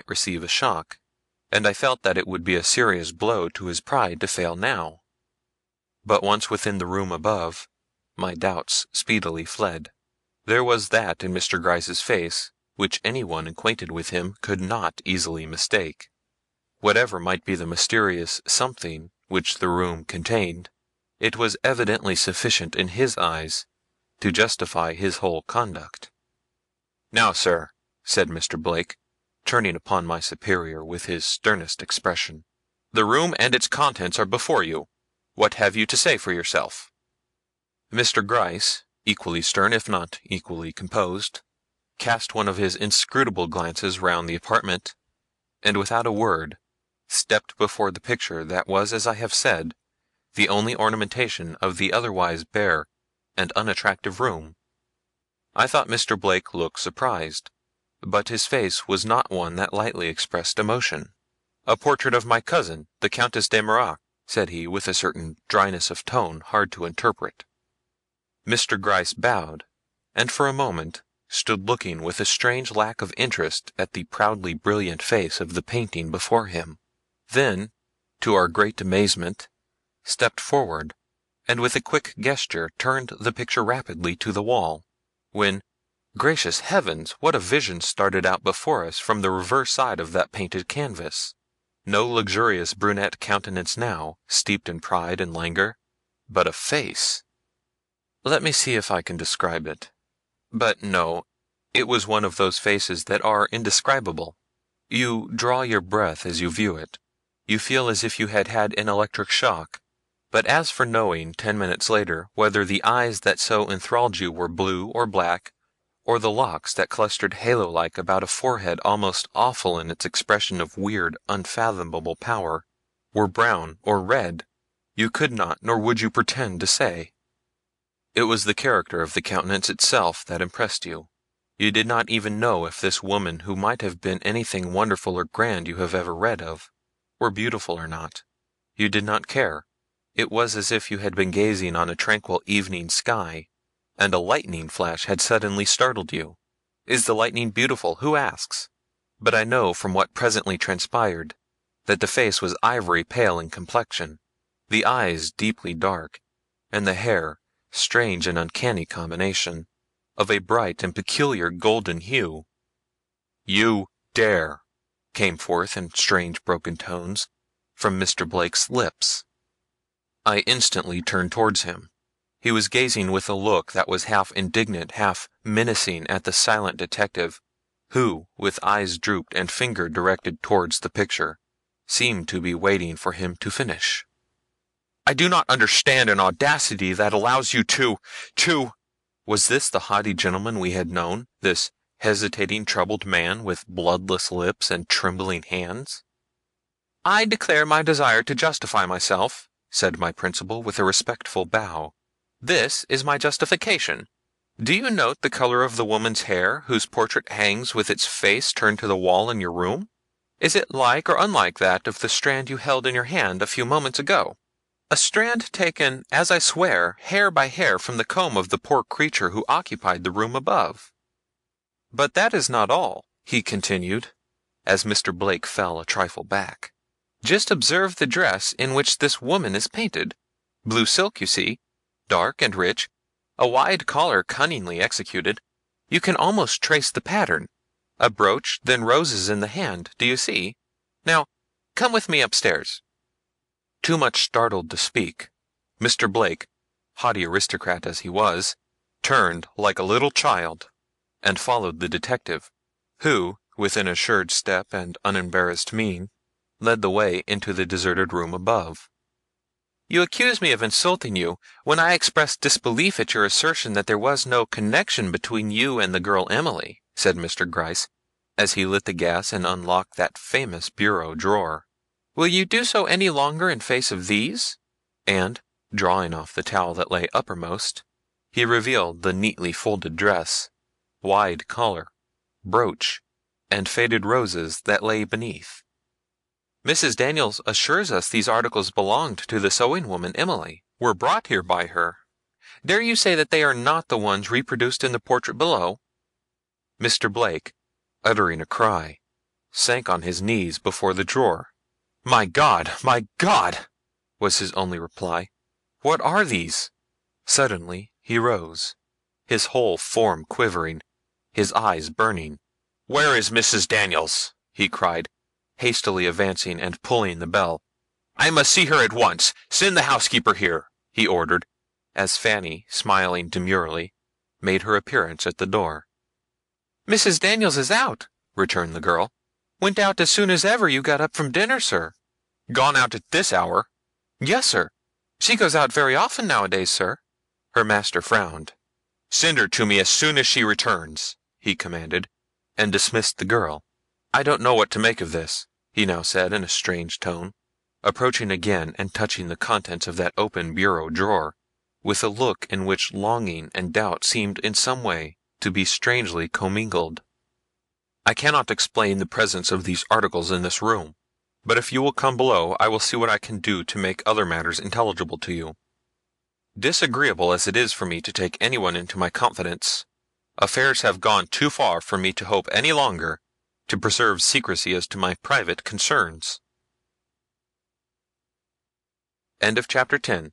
receive a shock, and I felt that it would be a serious blow to his pride to fail now. But once within the room above, my doubts speedily fled. There was that in Mr. Gryce's face which anyone acquainted with him could not easily mistake. Whatever might be the mysterious something which the room contained, it was evidently sufficient in his eyes to justify his whole conduct. "Now, sir," said Mr. Blake, turning upon my superior with his sternest expression, "the room and its contents are before you. What have you to say for yourself?" Mr. Gryce, equally stern if not equally composed, cast one of his inscrutable glances round the apartment, and without a word stepped before the picture that was, as I have said, the only ornamentation of the otherwise bare and unattractive room. I thought Mr. Blake looked surprised, but his face was not one that lightly expressed emotion. "A portrait of my cousin, the Countess de Mirac," said he with a certain dryness of tone hard to interpret. Mr. Gryce bowed, and for a moment stood looking with a strange lack of interest at the proudly brilliant face of the painting before him. Then, to our great amazement, stepped forward, and with a quick gesture turned the picture rapidly to the wall, when, gracious heavens, what a vision started out before us from the reverse side of that painted canvas! No luxurious brunette countenance now, steeped in pride and languor, but a face. Let me see if I can describe it. But no, it was one of those faces that are indescribable. You draw your breath as you view it. You feel as if you had had an electric shock. But as for knowing 10 minutes later whether the eyes that so enthralled you were blue or black, or the locks that clustered halo-like about a forehead almost awful in its expression of weird, unfathomable power, were brown or red, you could not nor would you pretend to say. It was the character of the countenance itself that impressed you. You did not even know if this woman, who might have been anything wonderful or grand you have ever read of, were beautiful or not. You did not care. It was as if you had been gazing on a tranquil evening sky, and a lightning flash had suddenly startled you. Is the lightning beautiful? Who asks? But I know from what presently transpired, that the face was ivory pale in complexion, the eyes deeply dark, and the hair, strange and uncanny combination, of a bright and peculiar golden hue. "You dare!" came forth in strange broken tones from Mr. Blake's lips. I instantly turned towards him. He was gazing with a look that was half indignant, half menacing at the silent detective, who, with eyes drooped and finger directed towards the picture, seemed to be waiting for him to finish. "I do not understand an audacity that allows you to. Was this the haughty gentleman we had known, this hesitating troubled man with bloodless lips and trembling hands? "I declare my desire to justify myself," said my principal with a respectful bow. "This is my justification. Do you note the color of the woman's hair whose portrait hangs with its face turned to the wall in your room? Is it like or unlike that of the strand you held in your hand a few moments ago? A strand taken, as I swear, hair by hair from the comb of the poor creature who occupied the room above. But that is not all," he continued, as Mr. Blake fell a trifle back. "Just observe the dress in which this woman is painted. Blue silk, you see, dark and rich, a wide collar cunningly executed. You can almost trace the pattern. A brooch, then roses in the hand, do you see? Now, come with me upstairs." Too much startled to speak, Mr. Blake, haughty aristocrat as he was, turned like a little child, and followed the detective, who, with an assured step and unembarrassed mien, led the way into the deserted room above. "You accuse me of insulting you, when I expressed disbelief at your assertion that there was no connection between you and the girl Emily," said Mr. Gryce, as he lit the gas and unlocked that famous bureau drawer. "Will you do so any longer in face of these?" And, drawing off the towel that lay uppermost, he revealed the neatly folded dress, wide collar, brooch, and faded roses that lay beneath. "Mrs. Daniels assures us these articles belonged to the sewing woman Emily, were brought here by her. Dare you say that they are not the ones reproduced in the portrait below?" Mr. Blake, uttering a cry, sank on his knees before the drawer. My God! My God! was his only reply. What are these? Suddenly he rose, his whole form quivering, his eyes burning. Where is Mrs. Daniels? he cried, hastily advancing and pulling the bell. I must see her at once. Send the housekeeper here, he ordered, as Fanny, smiling demurely, made her appearance at the door. Mrs. Daniels is out, returned the girl. Went out as soon as ever you got up from dinner, sir. Gone out at this hour? Yes, sir. She goes out very often nowadays, sir. Her master frowned. Send her to me as soon as she returns, he commanded, and dismissed the girl. I don't know what to make of this, he now said in a strange tone, approaching again and touching the contents of that open bureau drawer, with a look in which longing and doubt seemed in some way to be strangely commingled. I cannot explain the presence of these articles in this room, but if you will come below I will see what I can do to make other matters intelligible to you. Disagreeable as it is for me to take anyone into my confidence, affairs have gone too far for me to hope any longer to preserve secrecy as to my private concerns. End of chapter 10.